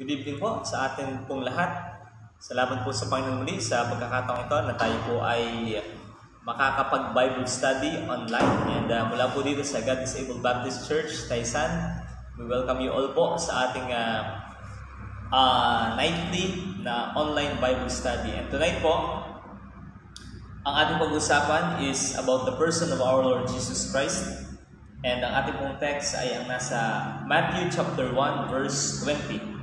Good evening po sa atin pong lahat. Salamat po sa Panginoon muli sa pagkakataong ito na tayo po ay makakapag-Bible study online. And mula po dito sa God Disabled Baptist Church, Taysan, we welcome you all po sa ating nightly na online Bible study. And tonight po, ang ating pag-usapan is about the person of our Lord Jesus Christ. And ang ating pong text ay ang nasa Matthew chapter 1 verse 20.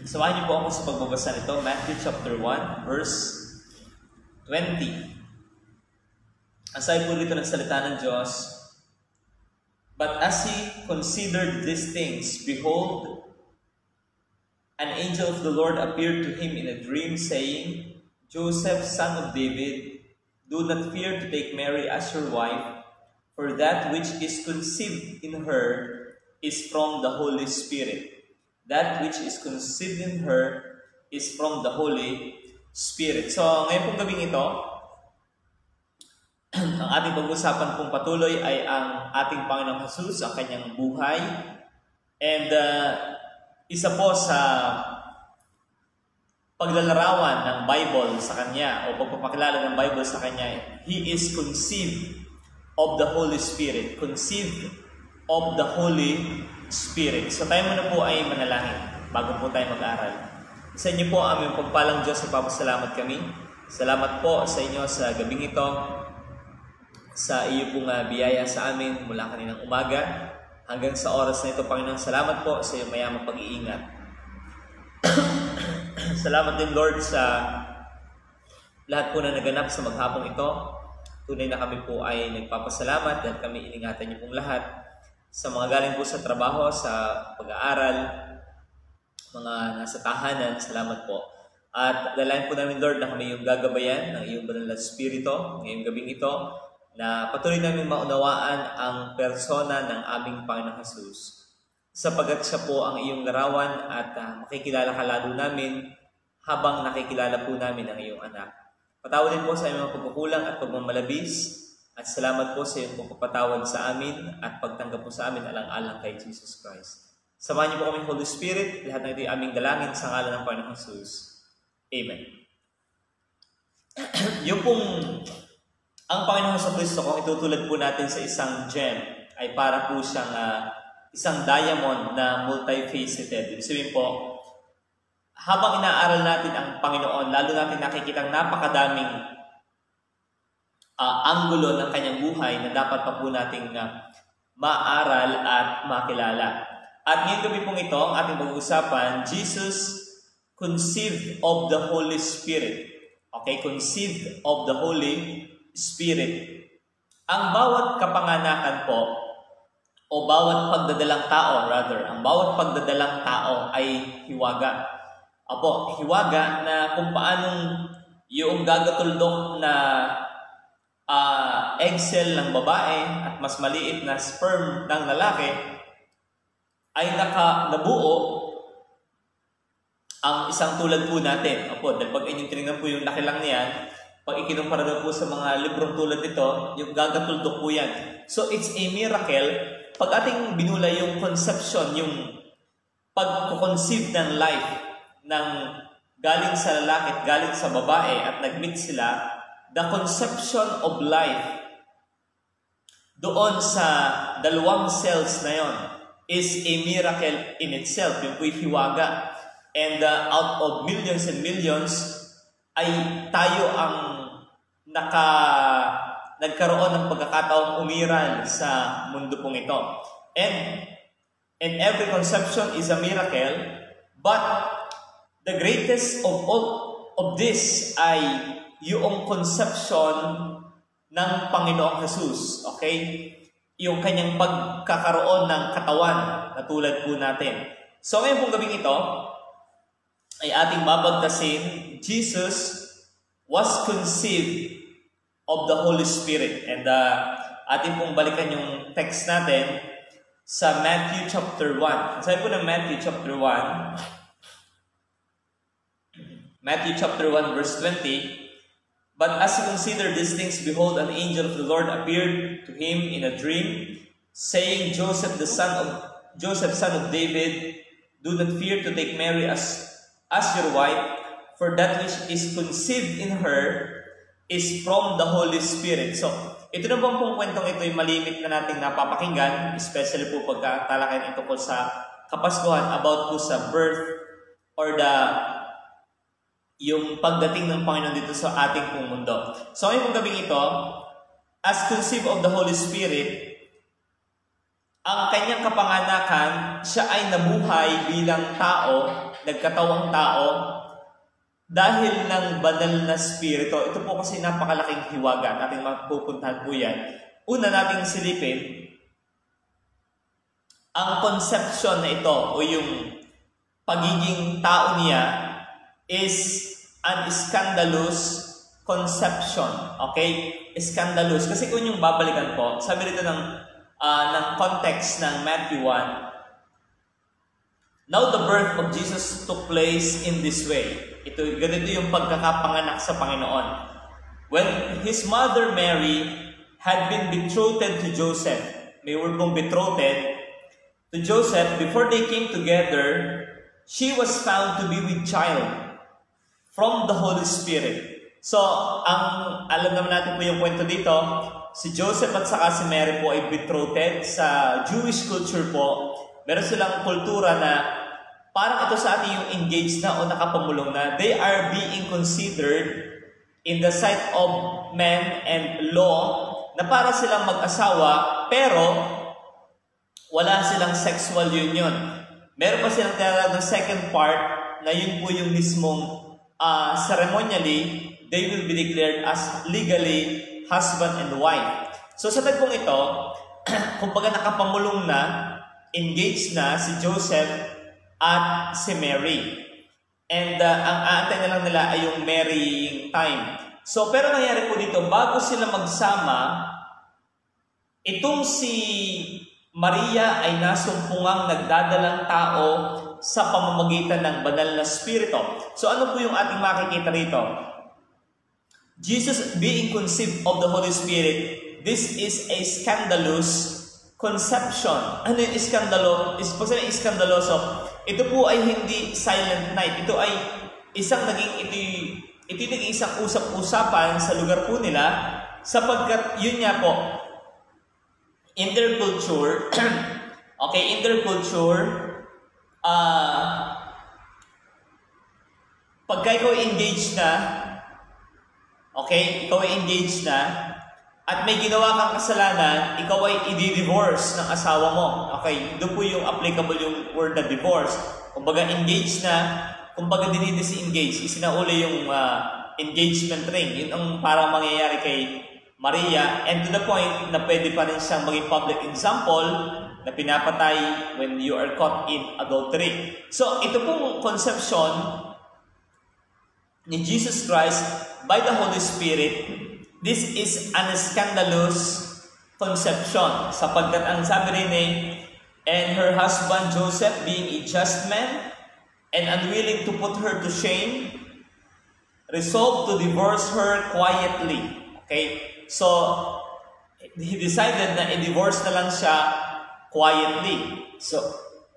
Samahan niyo po ako sa pagbabasa nito, Matthew chapter 1 verse 20. Ang sabi po dito ng salita ng Diyos, "But as he considered these things, behold, an angel of the Lord appeared to him in a dream, saying, Joseph, son of David, do not fear to take Mary as your wife, for that which is conceived in her is from the Holy Spirit. That which is conceived in her is from the Holy Spirit." So, ngayon pong gabing ito, ang ating pag-usapan pong patuloy ay ang ating Panginoong Jesus, ang kanyang buhay. And isa po sa paglalarawan ng Bible sa kanya o pagpapakilala ng Bible sa kanya, He is conceived of the Holy Spirit. Conceived of the Holy Spirit. So tayo muna po ay manalangin bago po tayo mag-aral. Sa inyo po aming pagpalang Diyos, nagpapasalamat kami. Salamat po sa inyo sa gabing ito, sa iyo pong biyaya sa amin mula kaninang umaga hanggang sa oras na ito, Panginoon. Salamat po sa iyong mayamang pag-iingat. Salamat din, Lord, sa lahat po na naganap sa maghapong ito. Tunay na kami po ay nagpapasalamat dahil kami iningatan niyo pong lahat. Sa mga galing po sa trabaho, sa pag-aaral, mga nasa tahanan, salamat po. At dalayan po namin, Lord, na kami yung gagabayan ng iyong banal na Espiritu ngayong gabing ito, na patuloy namin maunawaan ang persona ng aming Panginoong Jesus. Sapagat siya po ang iyong larawan at makikilala ka lalo namin habang nakikilala po namin ang iyong anak. Patawarin po sa aming mga pagkukulang at pagmamalabis. At salamat po sa iyong pagpapatawad sa amin at pagtanggap po sa amin alang-alang kay Jesus Christ. Samahan niyo po kami, Holy Spirit, lahat ng ito aming dalangin sa ngalan ng Panginoong Jesus. Amen. Yung pong ang Panginoong Kristo, kung itutulad po natin sa isang gem, ay para po siyang isang diamond na multifaceted. Ibig sabihin po, habang inaaral natin ang Panginoon, lalo natin nakikita ang napakadaming anggulo ng kanyang buhay na dapat pa po nating maaral at makilala. At ngayong gabi pong ito, ang ating pag-uusapan, Jesus conceived of the Holy Spirit. Okay, conceived of the Holy Spirit. Ang bawat kapanganakan po, o bawat pagdadalang tao, ang bawat pagdadalang tao ay hiwaga. Apo, hiwaga na kung paanong yung gagatuldok na egg cell ng babae at mas maliit na sperm ng lalaki ay nabuo ang isang tulad po natin. Opo, dahil pag inyong tinignan po yung laki lang niyan, pag ikinumpara daw po sa mga librong tulad nito, yung gagatuldok po yan. So it's a miracle. Pag ating binulay yung conception, yung pag-conceive ng life ng galing sa lalaki at galing sa babae at nag-meet sila, the conception of life doon sa dalawang cells na yon is a miracle in itself. Yung po'y hiwaga. And out of millions and millions, ay tayo ang nagkaroon ng pagkakataong umiral sa mundo pong ito. And every conception is a miracle, but the greatest of all of this ay yung conception ng Panginoong Jesus, okay? Yung kanyang pagkakaroon ng katawan na tulad po natin. So ngayon pong gabing ito ay ating babagtasin, Jesus was conceived of the Holy Spirit. And ating pong balikan yung text natin sa Matthew chapter 1. Sabi po ng Matthew chapter 1, Matthew chapter 1 verse 20, "But as he considered these things, behold, an angel of the Lord appeared to him in a dream, saying, Joseph, son of David, Do not fear to take Mary as your wife, for that which is conceived in her is from the Holy Spirit. So, ito na bang pong kwentong ito ay malimit na nating napapakinggan, especially po pagkatalakayan ito po sa Kapaskuhan about po sa birth or yung pagdating ng Panginoon dito sa ating pong mundo. So, ngayong gabing ito, as conceived of the Holy Spirit, ang kanyang kapanganakan, siya ay nabuhay bilang tao, nagkatawang tao, dahil ng banal na spirito. Ito po kasi napakalaking hiwaga. Nating mapupuntahan po yan. Una nating silipin, ang conception na ito o yung pagiging tao niya is an scandalous conception. Okay? Scandalous. Kasi kung yung babalikan po, sabi dito ng context ng Matthew 1, now the birth of Jesus took place in this way. Ganito yung pagkakapanganak sa Panginoon. When his mother Mary had been betrothed to Joseph, may word pong betrothed to Joseph, before they came together, she was found to be with child from the Holy Spirit. So, alam naman natin po yung kwento dito, si Joseph at saka si Mary po ay betrothed. Sa Jewish culture po, meron silang kultura na parang ito sa atin yung engaged na o nakapamulong na. They are being considered in the sight of men and law na para silang mag-asawa pero wala silang sexual union. Meron pa silang tinatawag ng second part na yun po yung mismong ceremonially, they will be declared as legally husband and wife. So sa tagpong ito, kumbaga nakapamulong na, engaged na si Joseph at si Mary. And ang aantay na lang nila ay yung marrying time. So pero nangyari po dito, bago sila magsama, itong si Maria ay nasumpungang nagdadalang tao sa pamamagitan ng banal na spirito. So ano po yung ating makikita rito? Jesus being conceived of the Holy Spirit, this is a scandalous conception. Ano yung iskandaloso? Ito po ay hindi silent night. Ito ay ito naging isang usap-usapan sa lugar po nila sapagkat yun nga po, in their culture, pagka ikaw engaged na, at may ginawa kang kasalanan, ikaw ay i-divorce ng asawa mo. Okay, doon po yung applicable yung word na divorce. Kumbaga engaged na, kumbaga dinidis-engage, isinauli yung engagement ring. Yun ang parang mangyayari kay Maria, and to the point na pwede pa rin siyang maging public example na pinapatay when you are caught in adultery. So, ito pong conception ni Jesus Christ by the Holy Spirit, this is an scandalous conception. Sapagkat ang sabi rin and her husband Joseph being a just man and unwilling to put her to shame, resolved to divorce her quietly. Okay? So, he decided na i-divorce na lang siya quietly. So,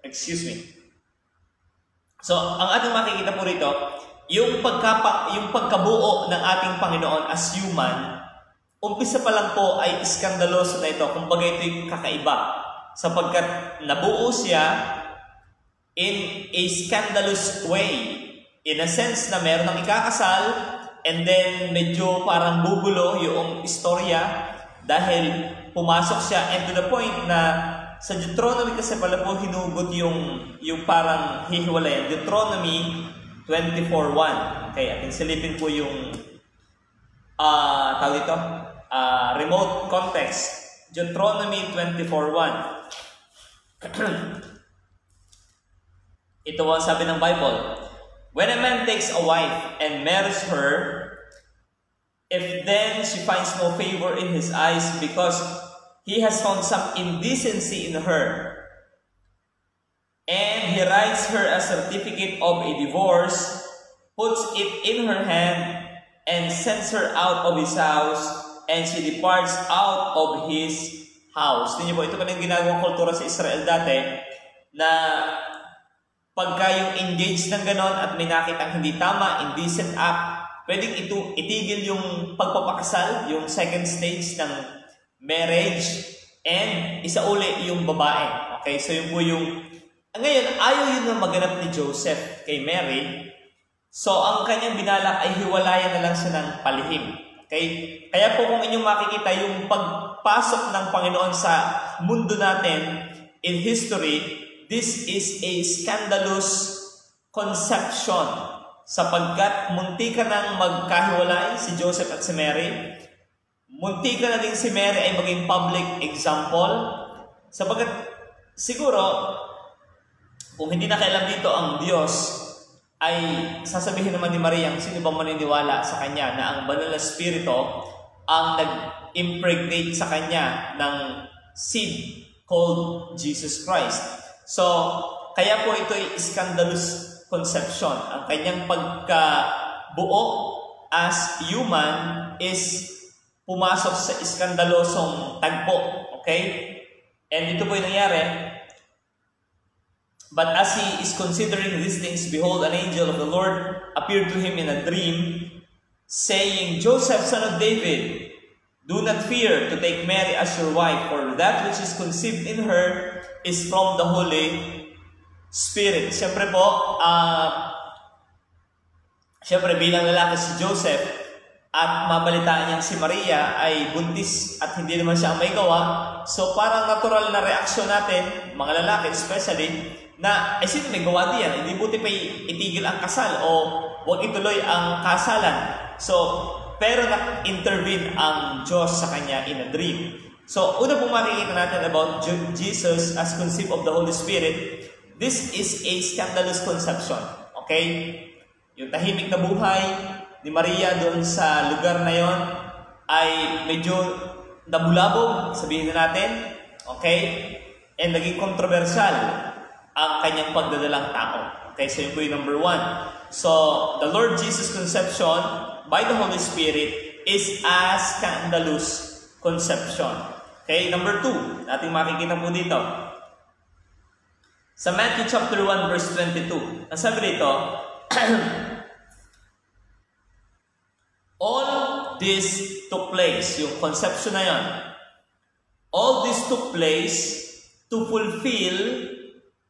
excuse me. So, ang ating makikita po rito, yung pagkabuo ng ating Panginoon as human, umpisa pa lang po ay iskandaloso na ito. Kumbaga ito yung kakaiba. Sapagkat nabuo siya in a scandalous way. In a sense na meron ng ikakasal, and then medyo parang bubulo yung istorya dahil pumasok siya, and to the point na sa Deuteronomy kasi pala po hinugot yung parang hihiwalayan. Deuteronomy 24:1. Okay, ating silipin po yung tawag dito, remote context. Deuteronomy 24:1. Ito ang sabi ng Bible. When a man takes a wife and marries her, if then she finds no favor in his eyes because he has found some indecency in her, and he writes her a certificate of a divorce, puts it in her hand, and sends her out of his house, and she departs out of his house. Tingnan po, ito pa rin ginagawang kultura sa Israel dati, na pagka yung engaged ng ganon at may nakitang hindi tama, indecent act, pwedeng itigil yung pagpapakasal, yung second stage ng marriage, and isauli yung babae. Okay, so yun po yung... Ngayon, ayaw yun na maganap ni Joseph kay Mary. So, ang kanyang binalak ay hiwalayan na lang siya ng palihim. Okay? Kaya po kung inyong makikita yung pagpasok ng Panginoon sa mundo natin in history, this is a scandalous conception sapagkat munti ka nang magkahiwalay si Joseph at si Mary. Munti ka na din si Mary ay maging public example sapagkat siguro kung hindi nakailam dito ang Diyos ay sasabihin naman ni Maria, sino ba maniniwala sa Kanya na ang banal na Espiritu ang nag-impregnate sa Kanya ng seed called Jesus Christ. So, kaya po ito ay scandalous conception. Ang Kanyang pagkabuo as human is pumasok sa iskandalosong tagpo. Okay? And ito po yung nangyari. But as he is considering these things, behold, an angel of the Lord appeared to him in a dream, saying, Joseph, son of David, do not fear to take Mary as your wife, for that which is conceived in her is from the Holy Spirit. Siyempre po, bilang lalaki si Joseph, at mabalitaan niyang si Maria ay buntis at hindi naman siya ang may gawa. So parang natural na reaksyon natin, mga lalaki especially, na sino may gawa diyan? Hindi buti pa itigil ang kasal o huwag ituloy ang kasalan. So, pero na-intervene ang Diyos sa kanya in a dream. So, una pong makikita natin about Jesus as conceived of the Holy Spirit. This is a scandalous conception. Okay? Yung tahimik na buhay ni Maria doon sa lugar na yon ay medyo nabulabog, sabihin na natin. Okay? And naging kontrobersyal ang kanyang pagdadalang tao. Okay, so yun po yung number 1. So, the Lord Jesus' conception by the Holy Spirit is a scandalous conception. Okay, number 2, nating makikita po dito. Sa Matthew chapter 1 verse 22, ang sabi dito, all this took place, yung conception na yun, all this took place to fulfill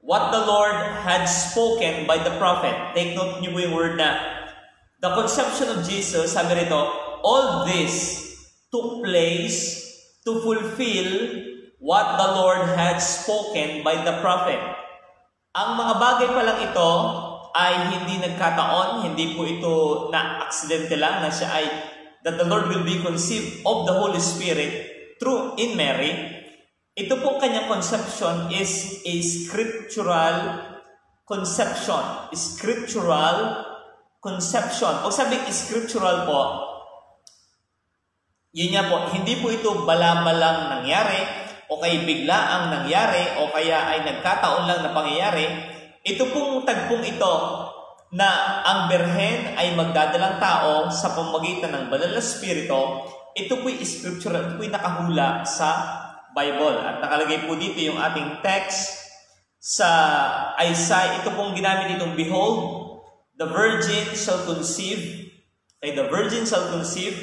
what the Lord had spoken by the prophet. Take note niyo po yung word na the conception of Jesus, sabi rito, all this took place to fulfill what the Lord had spoken by the prophet. Ang mga bagay pa lang ito ay hindi nagkataon, hindi po ito na aksidente lang na siya ay that the Lord will be conceived of the Holy Spirit through in Mary. Ito po kanyang conception is a scriptural conception. Scriptural conception. Pag sabing scriptural po, yun nga po, hindi po ito bala-balang nangyari o kaya bigla ang nangyari o kaya ay nagkataon lang na pangyayari. Ito pong tagpong ito na ang Berhen ay magdadalang tao sa pamamagitan ng banal na Espiritu, ito po'y scriptural, ito po'y nakahula sa Bible. At nakalagay po dito yung ating text sa Isaiah. Ito pong ginamit itong, behold, the virgin shall conceive, the virgin shall conceive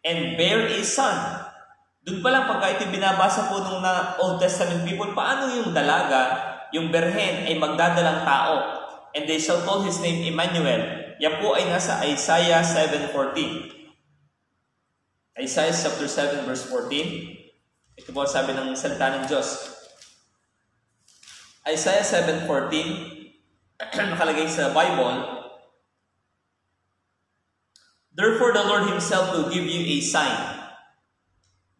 and bear a son. Doon pa lang pagka ito binabasa po nung Old Testament people, paano yung dalaga, yung Berhen ay magdadalang tao? And they shall call his name Emmanuel. Yan po ay nasa Isaiah 7:14. Isaiah chapter 7 verse 14. Ito po sabi ng salita ng Diyos. Isaiah 7:14, nakalagay sa Bible, therefore the Lord himself will give you a sign.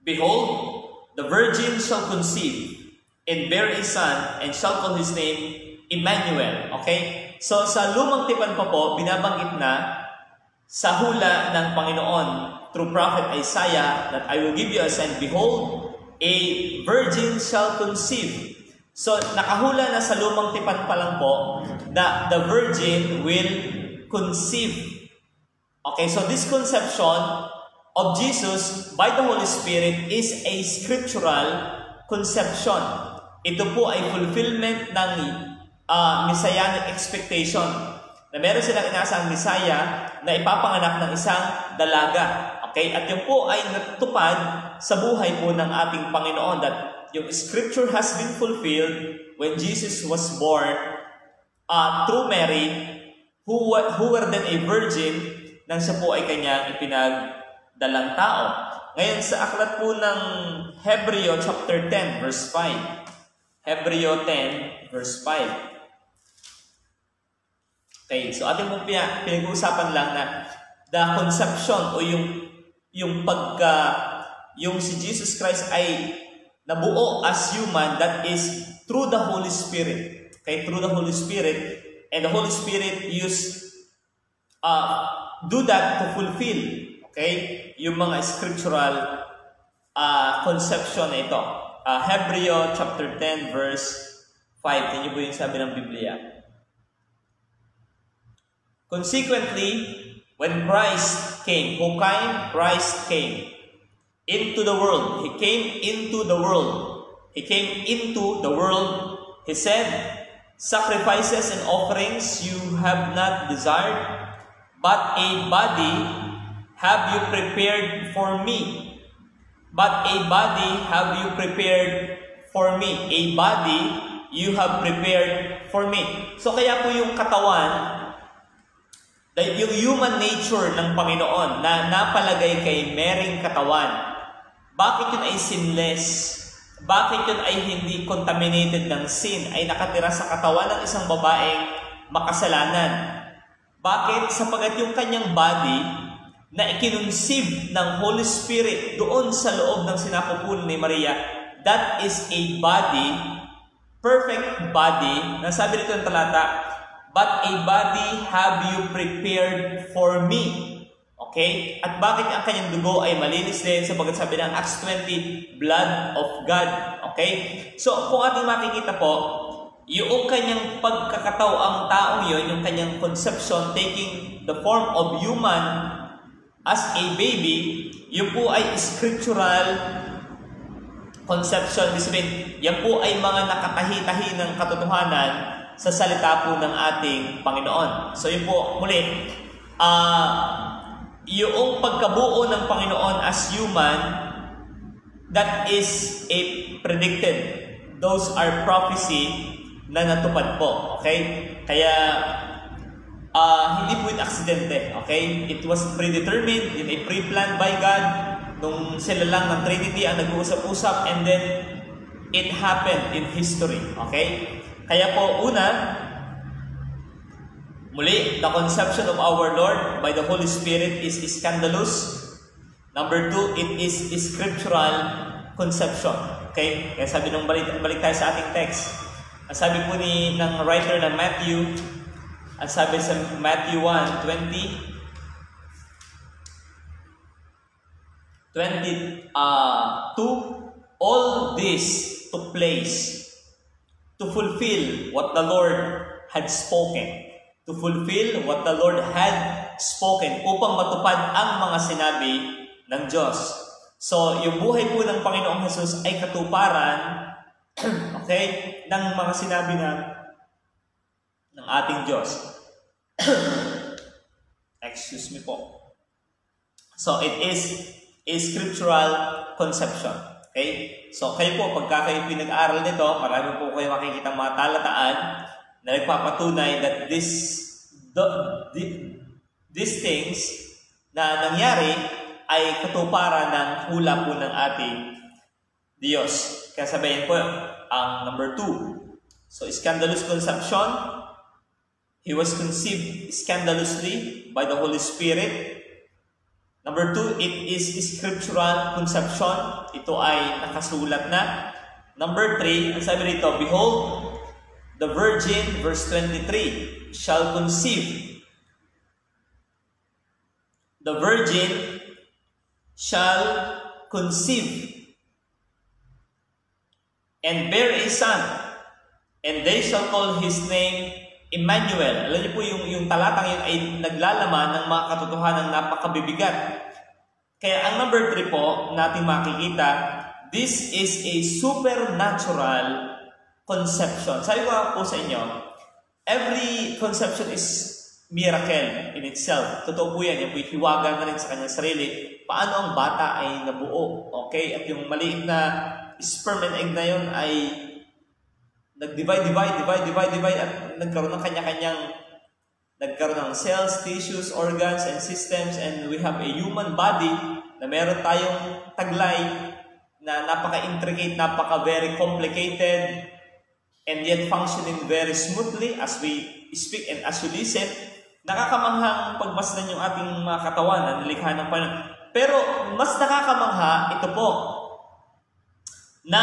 Behold, the virgin shall conceive and bear a son and shall call his name Emmanuel. Okay? So sa lumang tipan pa po, binabanggit na sa hula ng Panginoon through prophet Isaiah that I will give you a sign. Behold, a virgin shall conceive. So, nakahula na sa lumang tipan pa lang po that the virgin will conceive. Okay, so this conception of Jesus by the Holy Spirit is a scriptural conception. Ito po ay fulfillment ng messianic expectation. Na meron silang inaasang Messiah na ipapanganak ng isang dalaga. Okay? At yun po ay natupad sa buhay po ng ating Panginoon. That yung scripture has been fulfilled when Jesus was born through Mary, who were then a virgin, nang siya po ay kanyang ipinagdalang tao. Ngayon sa aklat po ng Hebreo chapter 10 verse 5. Hebreo 10 verse 5. Okay, so ating pong pinag-uusapan lang na the conception o yung si Jesus Christ ay nabuo as human, that is through the Holy Spirit. Okay, through the Holy Spirit, and the Holy Spirit do that to fulfill, okay, yung mga scriptural conception na ito. Hebreo chapter 10 verse 5. Tingnan po yung sabi ng Biblia. Consequently, when Christ came, Christ came into the world. He came into the world. He came into the world. He said, "Sacrifices and offerings you have not desired, but a body have you prepared for me. But a body have you prepared for me." A body you have prepared for me. So kaya po yung katawan, yung human nature ng Panginoon na napalagay kay Maryng katawan, bakit yun ay sinless? Bakit yun ay hindi contaminated ng sin, ay nakatira sa katawan ng isang babaeng makasalanan? Bakit? Sapagat yung kanyang body na ikinunsib ng Holy Spirit doon sa loob ng sinapupunan ni Maria, that is a body, perfect body, na sabi dito ng talata, "But a body have you prepared for me." Okay? At bakit ang kanyang dugo ay malinis din? Sapagat sabi ng Acts 20, blood of God. Okay? So, kung ating makikita po, yung kanyang pagkakatao ang tao yun, yung kanyang conception, taking the form of human as a baby, yun po ay scriptural conception. Yan po ay mga nakatahi-tahi ng katotohanan sa salita po ng ating Panginoon. So yun po, muli, yung pagkabuo ng Panginoon as human, that is a predicted. Those are prophecy na natupad po. Okay? Kaya, hindi po yung aksidente. Okay? It was predetermined, yun ay pre-planned by God, nung sila lang ng Trinity ang nag-uusap-usap, and then it happened in history. Okay? Kaya po, una, muli, the conception of our Lord by the Holy Spirit is scandalous. Number 2, it is scriptural conception. Okay? Kaya sabi nung balik tayo sa ating text. Ang sabi po ng writer ng Matthew, ang sabi sa Matthew 1:22, all this took place to fulfill what the Lord had spoken. To fulfill what the Lord had spoken, upang matupad ang mga sinabi ng Diyos. So, yung buhay po ng Panginoong Jesus ay katuparan, okay, ng mga sinabi ng ating Diyos. Excuse me po. So, it is a scriptural conception. Okay? So, kayo po, pagka kayo pinag-aral nito, marami po kayo makikita mga talataan na nagpapatunay that these things na nangyari ay katuparan ng hula po ng ating Diyos. Kaya sabayin po ang number 2. So, scandalous conception. He was conceived scandalously by the Holy Spirit. Number 2, it is scriptural conception. Ito ay nakasulat na. Number 3, ang sabi rito, behold, the virgin, verse 23, shall conceive. The virgin shall conceive and bear a son, and they shall call his name Emmanuel. Alam niyo po, yung talatang yun ay naglalaman ng mga katotohanan napakabibigat. Kaya ang number 3 po natin makikita, this is a supernatural conception. Sabi ko po sa inyo, every conception is miracle in itself. Totoo po yan. Yung po'y hiwaga na rin sa kanyang sarili. Paano ang bata ay nabuo? Okay? At yung maliit na sperm and egg na yun ay nag-divide at nagkaroon ng nagkaroon ng cells, tissues, organs, and systems, and we have a human body na meron tayong taglay na napaka-intricate, napaka-very complicated, and yet functioning very smoothly as we speak and as we listen. Nakakamanghang pagmasdan yung ating mga katawan na nilikha ng Panginoon. Pero mas nakakamangha, ito po, na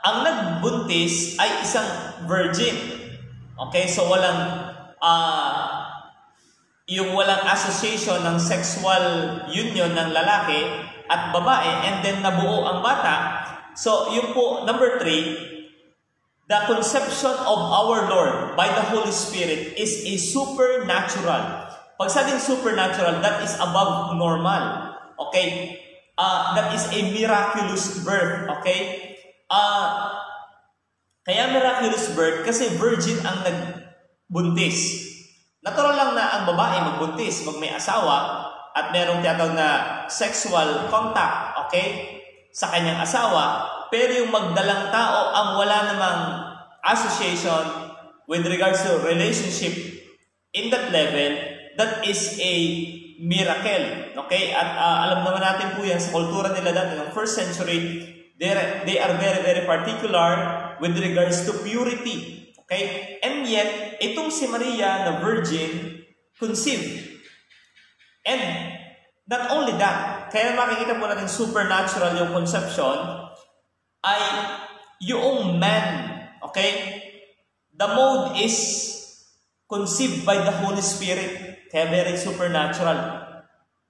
ang nagbuntis ay isang virgin. Okay, so walang yung walang association ng sexual union ng lalaki at babae, and then nabuo ang bata. So, yun po, number 3, the conception of our Lord by the Holy Spirit is a supernatural. Pag sabing supernatural, that is above normal. Okay? That is a miraculous birth. Okay? Kaya miraculous birth kasi virgin ang nagbuntis. Natural lang na ang babae magbuntis, may asawa, at merong tinatawag na sexual contact, okay, sa kanyang asawa. Pero yung magdalang tao ang wala namang association with regards to relationship in that level, that is a miracle. Okay? At alam naman natin po yan sa kultura nila dati ng first century, they are very, very particular with regards to purity. Okay? And yet, itong si Maria na virgin conceived. And not only that, kaya makikita po natin supernatural yung conception, ay yung man, okay? The mode is conceived by the Holy Spirit. Kaya very supernatural.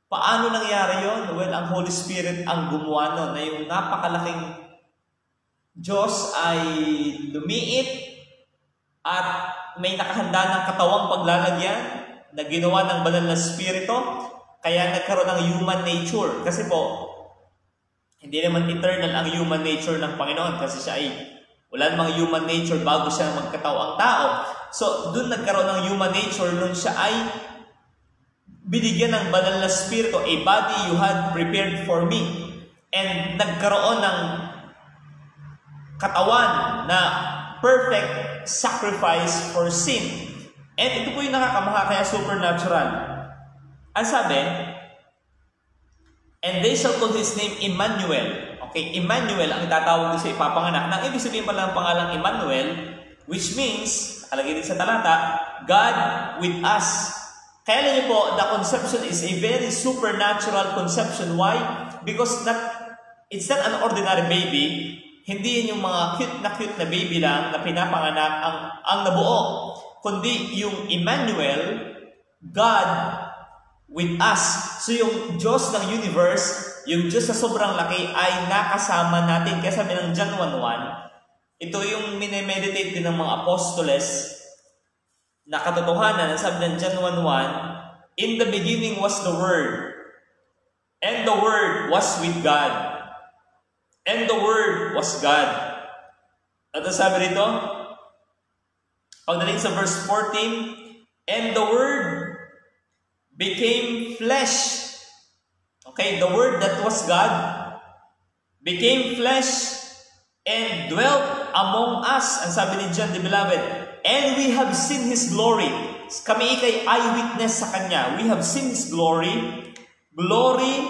Paano nangyari yon? Well, ang Holy Spirit ang gumawa nun, na yung napakalaking Diyos ay lumiit at may nakahanda ng katawang paglalagyan na ginawa ng banal na spirito, kaya nagkaroon ng human nature. Kasi po, hindi naman eternal ang human nature ng Panginoon kasi siya ay wala namang human nature bago siya magkatawang tao. So, dun nagkaroon ng human nature nung siya ay binigyan ng banal na spirito, a body you had prepared for me. And nagkaroon ng katawan na perfect sacrifice for sin. And ito po yung nakakamaha, kaya supernatural. Ang sabi, and they shall call his name Emmanuel. Okay, Emmanuel ang itatawag doon sa ipapanganak. Nang ibig sabihin pala ng pangalang Emmanuel, which means, alagay din sa talata, God with us. Kaya alam niyo po, the conception is a very supernatural conception. Why? Because it's not an ordinary baby. Hindi yan yung mga cute na baby lang na pinapanganak ang nabuo. Kundi yung Emmanuel, God with us. So yung Diyos ng universe, yung Diyos na sobrang laki ay nakasama natin. Kaya sabi ng John 1:1, ito yung minemeditate din ng mga apostoles na katotohanan. Sabi ng John 1:1, in the beginning was the Word, and the Word was with God. And the Word was God. At sabi rito, pagdating sa verse 14, and the Word became flesh. Okay, the Word that was God became flesh and dwelt among us. Ang sabi ni John the Beloved, and we have seen His glory. Kami ikay eyewitness sa Kanya. We have seen His glory. Glory,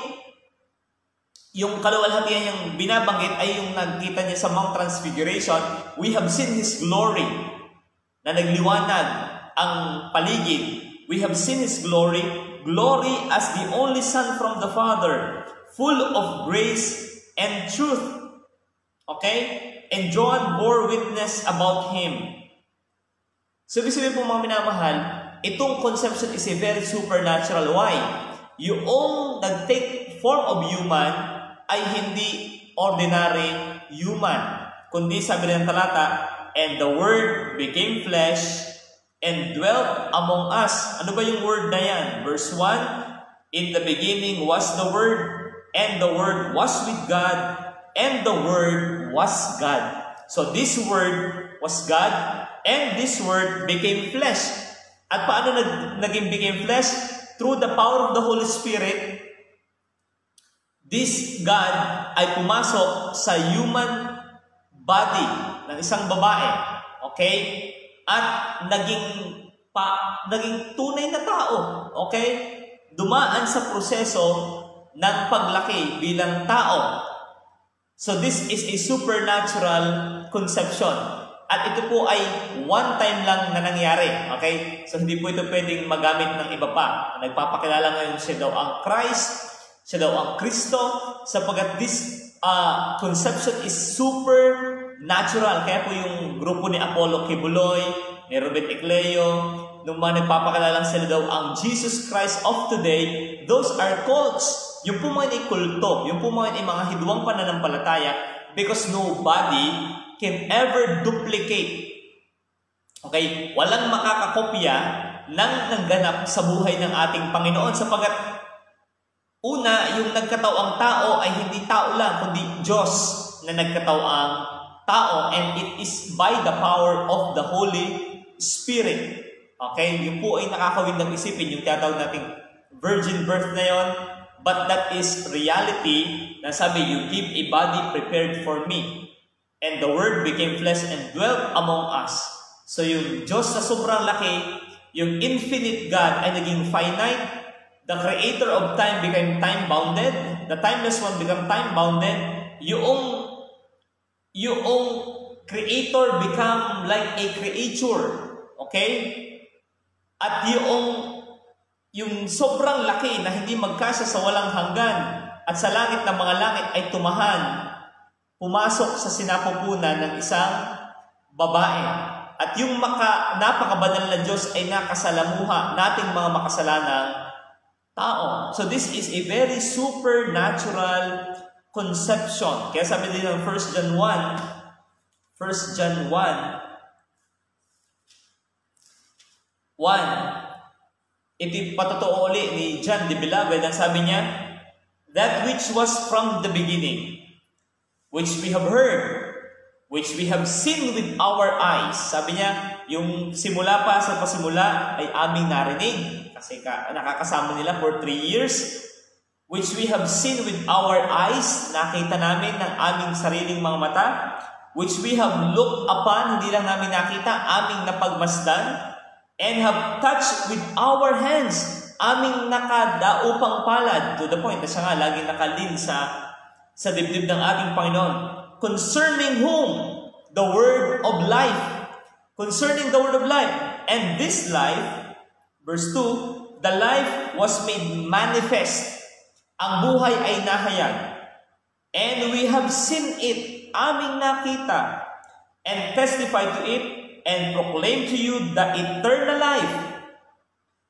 yung kaluwalhatian yung binabanggit ay yung nagkita niya sa Mount Transfiguration. We have seen His glory na nagliwanag ang paligid. We have seen His glory, glory as the only Son from the Father, full of grace and truth. Okay? And John bore witness about Him. So, ibig sabihin po mga minamahal, itong conception is a very supernatural. Why? Yung nag-take form of human ay hindi ordinary human. Kundi sabi ng talata, and the Word became flesh and dwelt among us. Ano ba yung word na yan? Verse 1, in the beginning was the Word, and the Word was with God, and the Word was God. So this Word was God, and this Word became flesh. At paano naging became flesh? Through the power of the Holy Spirit, this God ay pumasok sa human body ng isang babae. Okay? At naging tunay na tao. Okay? Dumaan sa proseso ng paglaki bilang tao. So this is a supernatural conception. At ito po ay one time lang na nangyari. Okay? So hindi po ito pwedeng magamit ng iba pa. Nagpapakilala ngayon siya daw ang Christ, siya daw ang Kristo, sapagkat this conception is supernatural. Kaya po yung grupo ni Apollo Kibuloy, ni Ruben Ecleo, nung mga nagpapakilala sila daw ang Jesus Christ of today, those are cults. Yung po mga kulto, yung po mga hidwang pananampalataya, because nobody can ever duplicate. Okay? Walang makakakopya ng nangganap sa buhay ng ating Panginoon, sapagkat una, yung nagkataoang tao ay hindi tao lang, kundi Diyos na nagkataoang tao, and it is by the power of the Holy Spirit. Okay? Yung po ay nakakawin ng isipin, yung tinatawag nating virgin birth na yon, but that is reality na sabi, you give a body prepared for me. And the Word became flesh and dwelt among us. So yung Diyos na sobrang laki, yung infinite God ay naging finite. The creator of time became time-bounded. The timeless one became time-bounded. Yung creator become like a creature. Okay? At yung sobrang laki na hindi magkasya sa walang hanggan at sa langit ng mga langit ay tumahan, pumasok sa sinapupunan ng isang babae. At yung napakabanal na Diyos ay nakasalamuha nating mga makasalanang tao. So this is a very supernatural conception. Kaya sabi din ng 1 John 1, ito patotoo uli ni John the Beloved, ang sabi niya, that which was from the beginning, which we have heard, which we have seen with our eyes. Sabi niya, yung simula pa sa pasimula ay aming narinig. Kasi nakakasama nila for 3 years. Which we have seen with our eyes. Nakita namin ng aming sariling mga mata. Which we have looked upon. Hindi lang namin nakita, aming napagmasdan. And have touched with our hands. Aming nakadaupang palad. To the point na siya nga laging nakalin sa dibdib ng ating Panginoon. Concerning whom? The word of life. Concerning the word of life. And this life, verse 2, the life was made manifest. Ang buhay ay nahayag. And we have seen it. Aming nakita. And testify to it. And proclaim to you the eternal life.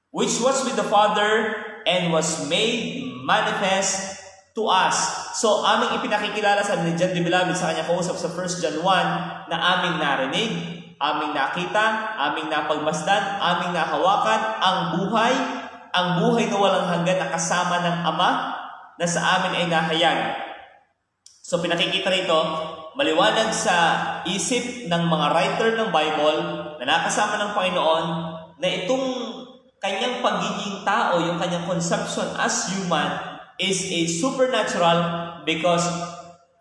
Which was with the Father. And was made manifest to us. So, aming ipinakikilala sa ni John the Beloved sa kanya kausap sa 1 John 1 na aming narinig, aming nakita, aming napagmasdan, aming nahawakan, ang buhay na walang hanggan na kasama ng Ama na sa amin ay nahayag. So, pinakikita rito, maliwanag sa isip ng mga writer ng Bible na nakasama ng Panginoon na itong kanyang pagiging tao, yung kanyang conception as human, is a supernatural because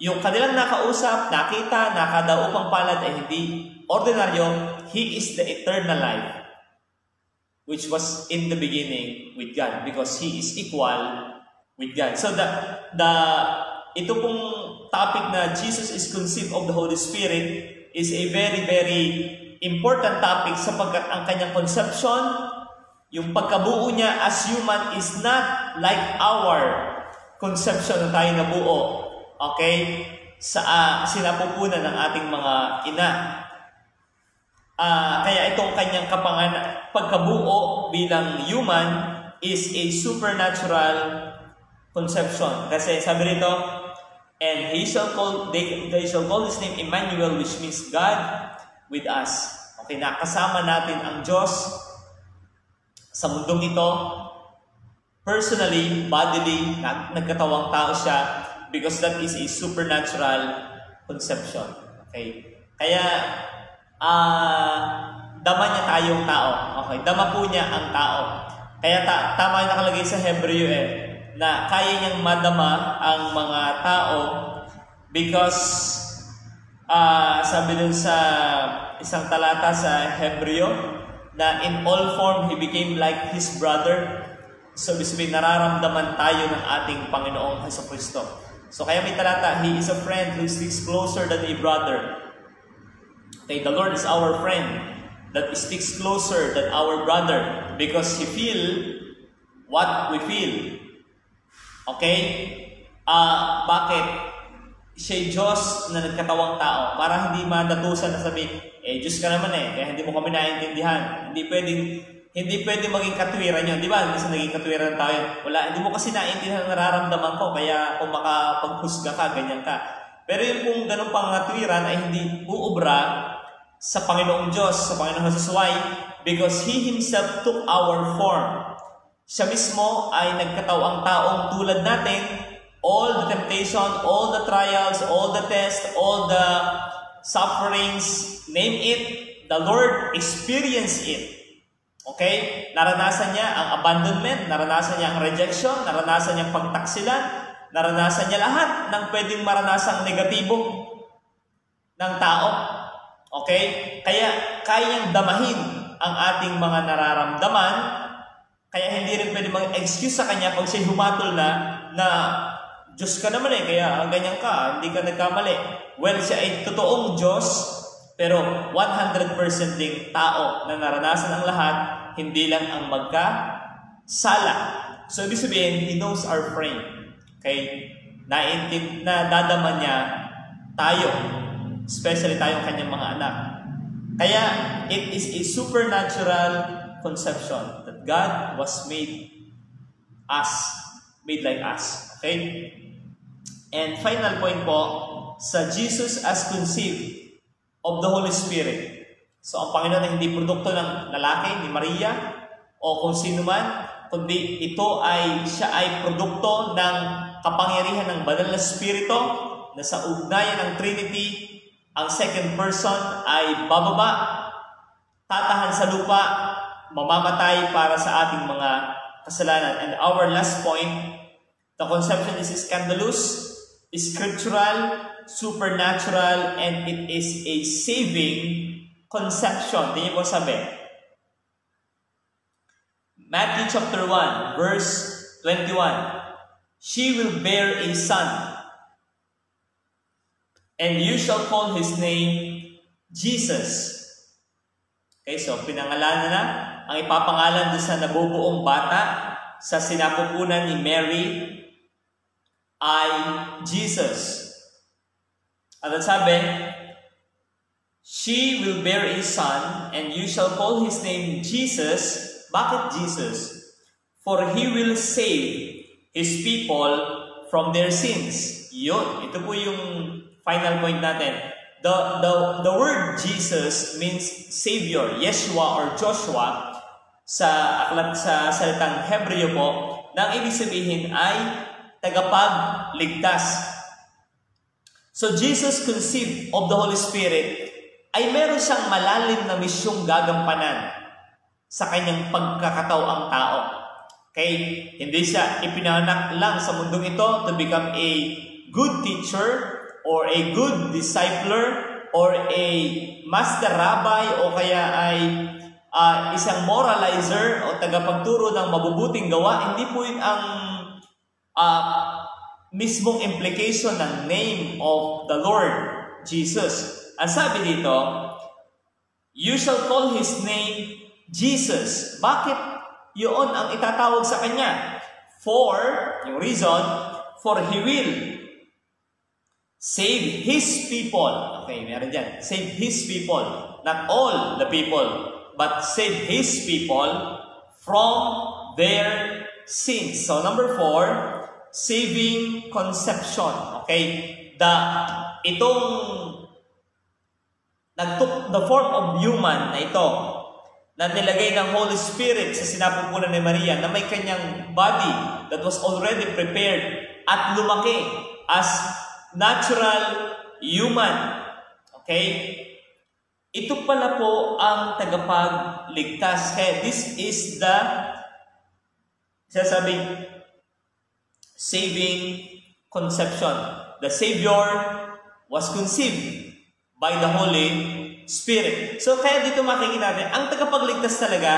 yung kanilang nakausap, nakita, nakadaupang palad ay hindi ordinaryo. He is the eternal life which was in the beginning with God because He is equal with God. So ito pong topic na Jesus is conceived of the Holy Spirit is a very, very important topic sapagkat ang kanyang conception, yung pagkabuo niya as human is not like our conception na tayo nabuo, okay, sa sinapupunan ng ating mga ina. Kaya itong kanyang pagkabuo bilang human is a supernatural conception. Kasi sabi rito, and they shall call his name Emmanuel, which means God with us. Okay, nakasama natin ang Diyos sa mundong ito. Personally, bodily, nagkatawang tao siya because that is a supernatural conception. Okay? Kaya, dama niya tayong tao. Okay, dama po niya ang tao. Kaya tama yung nakalagay sa Hebreo na kaya niyang madama ang mga tao because sabi dun sa isang talata sa Hebreo na in all form he became like his brother. So, ibig nararamdaman tayo ng ating Panginoong Jesucristo. So, kaya may talata, He is a friend who sticks closer than a brother. Okay, the Lord is our friend that sticks closer than our brother because He feel what we feel. Okay? Bakit? Siya'y Diyos na nagkatawang tao para hindi madatusan na sabi, Diyos ka naman kaya hindi mo kami naintindihan. Hindi pwedeng maging katwiran yun. Di ba? Minsan naging katwiran tayo. Wala, hindi mo kasi naintindihan ang nararamdaman ko, kaya kung makapaghusga ka, ganyan ka. Pero yung kung ganun pang katwiran ay hindi uubra sa Panginoong Diyos, sa Panginoong Jesus. Why? Because He Himself took our form. Siya mismo ay nagkatawang taong tulad natin. All the temptation, all the trials, all the tests, all the sufferings, name it, the Lord experienced it. Okay? Naranasan niya ang abandonment, naranasan niya ang rejection, naranasan niya ang pagtaksilan, naranasan niya lahat ng pwedeng maranasang negatibo ng tao. Okay? Kaya niyang damahin ang ating mga nararamdaman, kaya hindi rin pwede mag-excuse sa Kanya pag siya'y humatol na Diyos ka naman kaya ganyan ka, hindi ka nagkamali. Well, siya ay totoong Diyos, pero 100% ding tao na naranasan ang lahat, hindi lang ang magkasala. So, ibig sabihin, He knows our frame. Okay? Nadadama niya tayo, especially tayong kanyang mga anak. Kaya, it is a supernatural conception that God was made like us. Okay? And final point po, sa Jesus as conceived of the Holy Spirit. So, ang Panginoon ay hindi produkto ng lalaki, ni Maria, o kung sino man, kundi siya ay produkto ng kapangyarihan ng Banal na Espiritu na sa ugnayan ng Trinity, ang second person ay bababa, tatahan sa lupa, mamamatay para sa ating mga kasalanan. And our last point, the conception is scandalous, scriptural, supernatural, and it is a saving conception. Tingnan po sabi. Matthew chapter 1, verse 21. She will bear a son, and you shall call his name Jesus. Okay, so pinangalanan na. Ang ipapangalan doon sa nabubuong bata sa sinapupunan ni Mary ay Jesus. At sabi, she will bear a son, and you shall call his name Jesus. Bakit Jesus? For he will save his people from their sins. Yun, ito po yung final point natin. The word Jesus means Savior. Yeshua or Joshua sa salitang Hebreo po, nang ibig sabihin ay tagapagligtas. So Jesus conceived of the Holy Spirit ay meron siyang malalim na misyong gagampanan sa kanyang pagkakataoang tao. Okay? Hindi siya ipinanak lang sa mundong ito to become a good teacher or a good discipler or a master rabbi o kaya ay isang moralizer o tagapagturo ng mabubuting gawa. Hindi po yun ang mismong implication ng name of the Lord Jesus. Ang sabi dito, you shall call his name Jesus. Bakit yun ang itatawag sa kanya? For, yung reason, for he will save his people. Okay, meron dyan. Save his people. Not all the people, but save his people from their sins. So, number 4, saving conception. Okay? Itong nagtook the form of human na ito, na nilagay ng Holy Spirit sa sinapupunan ni Maria, na may kanyang body that was already prepared at lumaki as natural human. Okay? ito pala po ang tagapagligtas. Kaya this is the sasabing saving conception. The Savior was conceived by the Holy Spirit. So kaya dito makikita natin, ang tagapagligtas talaga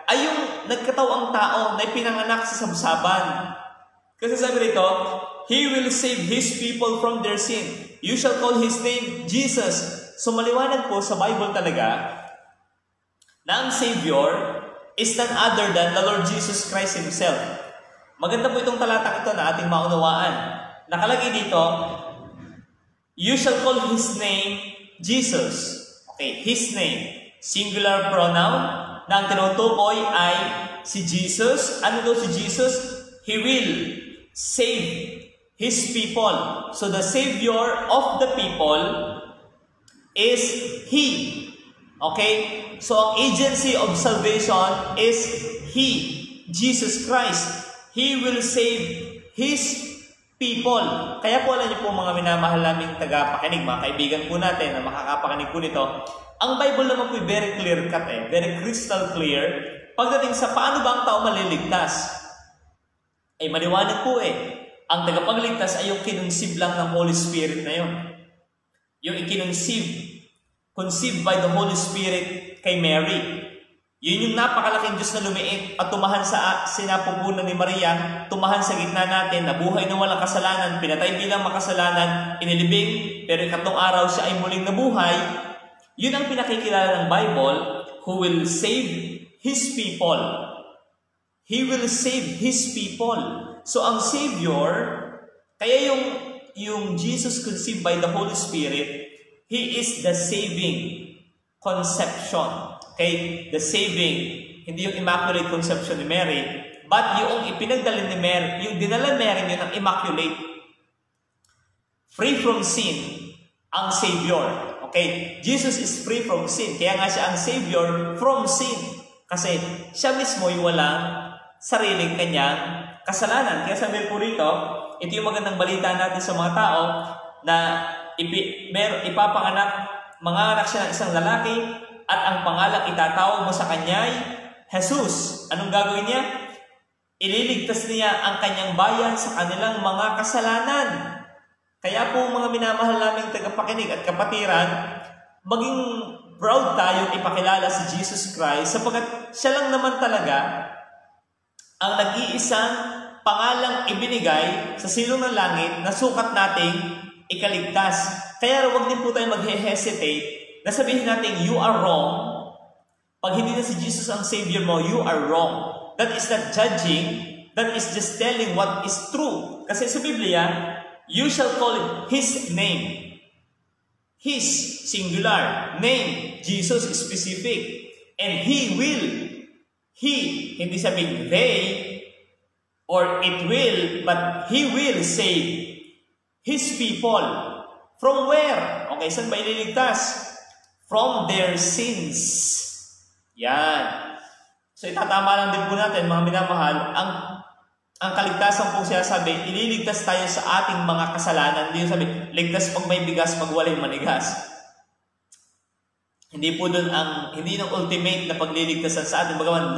ay yung nagkatawang tao na ipinanganak sa sabsaban. Kasi sabi rito, He will save His people from their sin. You shall call His name Jesus. So maliwanag po sa Bible talaga na ang Savior is none other than the Lord Jesus Christ Himself. Maganda po itong talatang ito na ating maunawaan. Nakalagay dito, you shall call His name Jesus. Okay, His name. Singular pronoun na ang tinutukoy ay si Jesus. Ano daw si Jesus? He will save His people. So the Savior of the people is He. Okay? So ang agency of salvation is He, Jesus Christ. He will save His people. Kaya po alam niyo po mga minamahal naming tagapakinig, mga kaibigan po natin na makakapakinig po nito, ang Bible naman po very clear cut very crystal clear pagdating sa paano ba ang tao maliligtas. Ay maliwanag po ang tagapagligtas ay yung kinunsib lang ng Holy Spirit na yun. Yung conceived by the Holy Spirit kay Mary. Yun yung napakalaking Diyos na lumiit at tumahan sa sinapupunan ni Maria, tumahan sa gitna natin, nabuhay na walang kasalanan, pinatay bilang makasalanan, inilibing, pero ikatlong araw siya ay muling nabuhay. Yun ang pinakikilala ng Bible, who will save His people. He will save His people. So ang Savior, kaya yung Jesus conceived by the Holy Spirit, He is the saving conception. Okay? The saving, hindi yung immaculate conception ni Mary, but yung ipinagdala ni Mary, yung dinala Mary yun ang immaculate. Free from sin, ang Savior. Okay? Jesus is free from sin. Kaya nga siya ang Savior from sin. Kasi siya mismo yung walang sariling kanyang kasalanan. Kaya sabi po rito, ito yung magandang balita natin sa mga tao na ipapanganak, manganak siya ng isang lalaki at ang pangalang itatawag mo sa kanya ay Jesus. Anong gagawin niya? Ililigtas niya ang kanyang bayan sa kanilang mga kasalanan. Kaya po mga minamahal naming tagapakinig at kapatiran, maging proud tayo ipakilala si Jesus Christ sapagkat siya lang naman talaga ang nag-iisang pangalang ibinigay sa silong ng langit na sukat nating ikaligtas. Kaya huwag din po tayo mag-hesitate na sabihin natin, you are wrong. Pag hindi na si Jesus ang Savior mo, you are wrong. That is not judging. That is just telling what is true. Kasi sa Biblia, you shall call it His name. His, singular. Name, Jesus, specific. And He will. He, hindi sabihin they, or it will, but He will save His people. From where? Okay, saan ba ililigtas? From their sins. Yan. So itatama lang din po natin, mga minamahal, ang kaligtasan po siya sabi, ililigtas tayo sa ating mga kasalanan. Hindi yung sabi, ligtas pag may bigas, pag walay manigas. Hindi po doon hindi yung ultimate na pagliligtasan sa atin. Bagaman,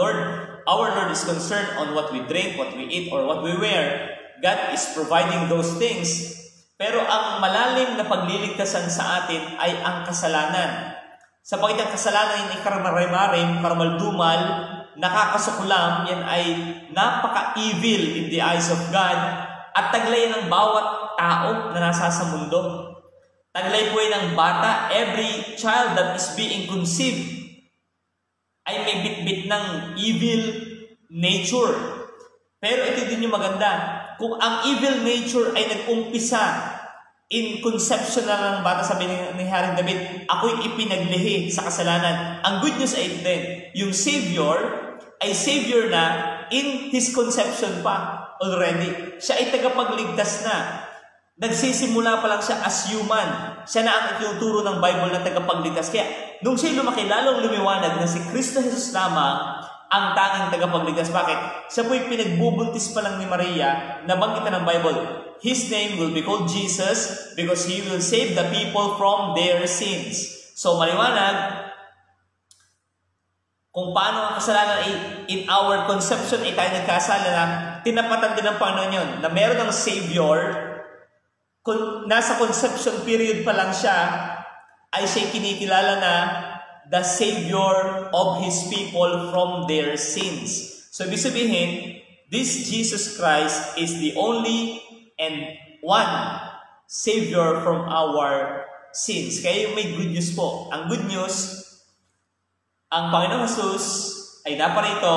our Lord is concerned on what we drink, what we eat, or what we wear. God is providing those things. Pero ang malalim na pagliligtasan sa atin ay ang kasalanan. Sapagkat ang kasalanan ay karmarimarim, karmaldumal, nakakasukulam, yan ay napaka-evil in the eyes of God at taglay ng bawat tao na nasa sa mundo. Taglay po yan ng bata. Every child that is being conceived ay may bitbit ng evil nature. Pero ito din yung maganda. Kung ang evil nature ay nag-umpisa in conception na ng bata, sabi ni Haring David, ako'y ipinaglihi sa kasalanan. Ang good news ay ito din. Yung Savior ay Savior na in His conception pa already. Siya ay tagapagligtas na. Nagsisimula pa lang siya as human. Siya na ang ituturo ng Bible na tagapagligtas. Kaya nung siya lumaki, lalong lumiwanag na si Kristo Jesus lamang ang tanging tagapagligtas. Bakit? Siya po'y pinagbubuntis pa lang ni Maria na banggitan ng Bible. His name will be called Jesus because He will save the people from their sins. So maliwanag, kung paano ang kasalanan ay in our conception ay tayo nagkasala na tinapatan din ng Panginoon yun, na meron ng Savior, nasa conception period pa lang siya, ay siya kinikilala na the Savior of His people from their sins. So, ibig sabihin, this Jesus Christ is the only and one Savior from our sins. Kaya may good news po. Ang good news, ang Panginoong Jesus ay naparito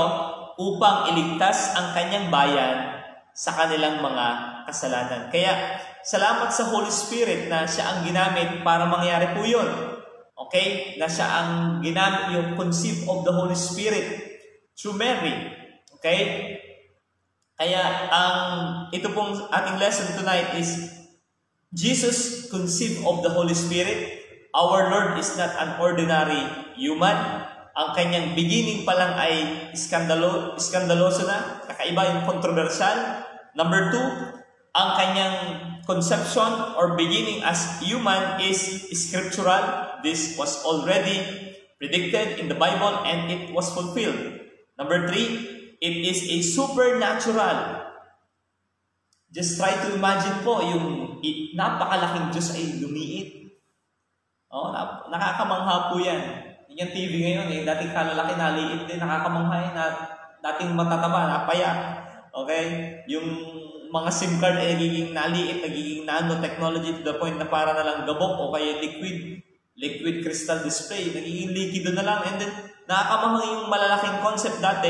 upang iligtas ang kanyang bayan sa kanilang mga kasalanan. Kaya, salamat sa Holy Spirit na siya ang ginamit para mangyari po yun. Okay? Na siya ang ginamit, yung conceive of the Holy Spirit through Mary. Okay? Kaya, ito pong ating lesson tonight is Jesus conceived of the Holy Spirit. Our Lord is not an ordinary human. Ang kanyang beginning pa lang ay iskandaloso na, kakaiba yung controversial. Number 2, ang kanyang conception or beginning as human is scriptural. This was already predicted in the Bible and it was fulfilled. Number 3, it is a supernatural. Just try to imagine po, yung napakalaking Diyos ay lumiit. Nakakamangha po yan. Yung TV ngayon, dating kalalaki, naliit din, nakakamangha yan, dating matataba, napaya. Okay? Yung mga SIM card ay nagiging naliit, nagiging nanotechnology to the point na para na lang gabok o kaya liquid crystal display, nagiging liquido na lang. And then, nakakamangha yung malalaking concept dati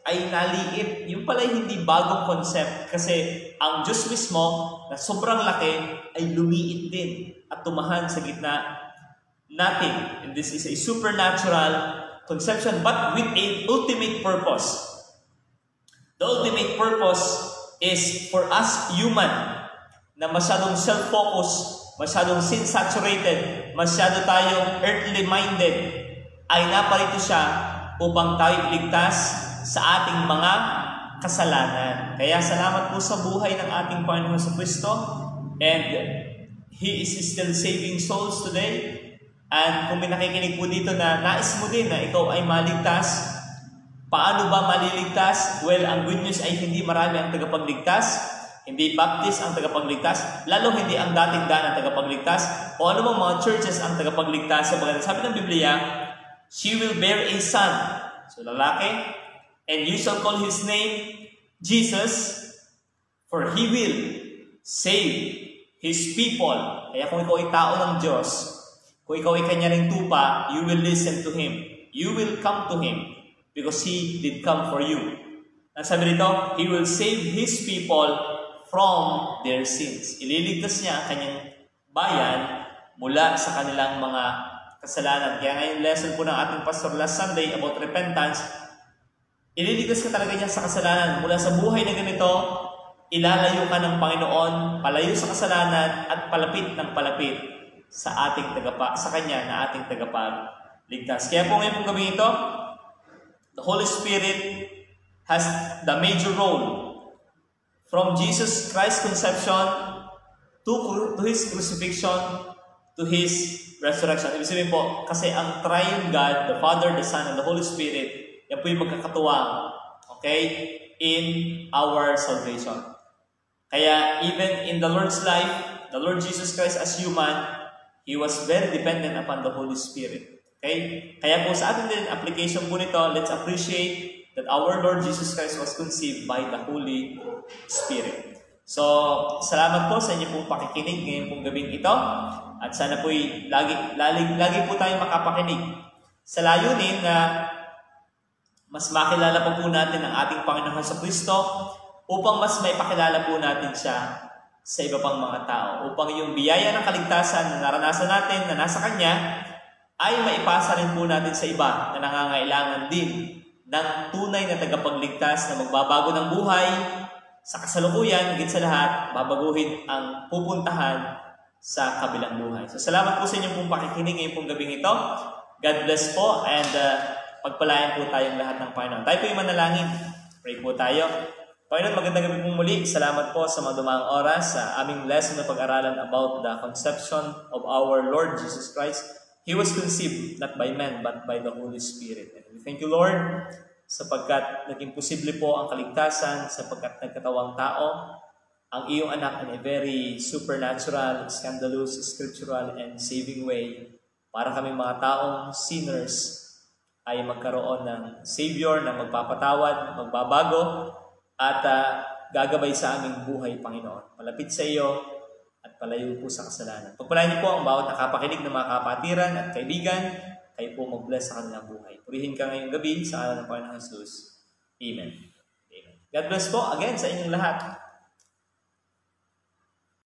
ay naliit. Yung pala hindi bagong concept kasi ang Diyos mismo na sobrang laki ay lumiit din at tumahan sa gitna natin. And this is a supernatural conception but with an ultimate purpose. The ultimate purpose is for us human na masyadong self-focused, masyadong sin-saturated, masyado tayong earthly-minded, ay naparito siya upang tayo iligtas sa ating mga kasalanan. Kaya salamat po sa buhay ng ating Panginoon sa Kristo, and He is still saving souls today. And kung may nakikinig po dito na nais mo din na ikaw ay maligtas, paano ba maliligtas? Well, ang good news ay hindi marami ang tagapagligtas, hindi Baptist ang tagapagligtas, lalo hindi ang dating Dan ang tagapagligtas, o ano bang mga churches ang tagapagligtas. Sabi ng Biblia, she will bear a son, so lalaki, and you shall call his name Jesus, for he will save his people. Kaya kung ikaw ay tao ng Diyos, kung ikaw ay kanya ring tupa, you will listen to Him. You will come to Him because He did come for you. Ang sabi nito, He will save His people from their sins. Ililigtas niya ang kanyang bayan mula sa kanilang mga kasalanan. Kaya ngayong lesson po ng ating pastor last Sunday about repentance, ililigtas ka talaga niya sa kasalanan. Mula sa buhay na ganito, ilalayo ka ng Panginoon, palayo sa kasalanan at palapit ng palapit sa Kanya na ating tagapagligtas. Kaya po ngayon pong gabi ito, the Holy Spirit has the major role from Jesus Christ's conception to His crucifixion to His resurrection. Ibig sabihin po, kasi ang triune God, the Father, the Son, and the Holy Spirit, yan po yung magkakatuwang, okay, in our salvation. Kaya even in the Lord's life, the Lord Jesus Christ as human, He was very dependent upon the Holy Spirit. Okay? Kaya po sa atin din, application po nito, let's appreciate that our Lord Jesus Christ was conceived by the Holy Spirit. So, salamat po sa inyo pong pakikinig ngayon pong gabing ito. At sana po lagi po tayong makapakinig sa layunin na mas makilala po natin ang ating Panginoon sa Kristo upang mas may pakilala po natin siya sa iba pang mga tao, upang yung biyaya ng kaligtasan na naranasan natin na nasa Kanya ay maipasa rin po natin sa iba na nangangailangan din ng tunay na tagapagligtas na magbabago ng buhay sa kasalukuyan, higit sa lahat, babaguhin ang pupuntahan sa kabilang buhay. So salamat po sa inyong pong pakikinig ngayong pong gabing ito. God bless po, and pagpalayan po tayong lahat ng Panginoon. Tayo po yung manalangin. Pray po tayo. Panginoon, magandang gabi pong muli. Salamat po sa madumaang oras sa aming lesson na pag-aralan about the conception of our Lord Jesus Christ. He was conceived not by man but by the Holy Spirit. And we thank you, Lord, sapagkat naging posible po ang kaligtasan, sapagkat nagkatawang tao, ang iyong anak in a very supernatural, scandalous, scriptural, and saving way para kami mga taong sinners ay magkaroon ng Savior na magpapatawad, magbabago, at gagabay sa aming buhay, Panginoon. Malapit sa iyo at palayo po sa kasalanan. Pagpalain niyo po ang bawat nakapakinig ng mga kapatiran at kaibigan, kayo po mag-bless sa kanilang buhay. Purihin ka ngayong gabi sa ngalan ng Panginoon Jesus. Amen. Amen. God bless po again sa inyong lahat.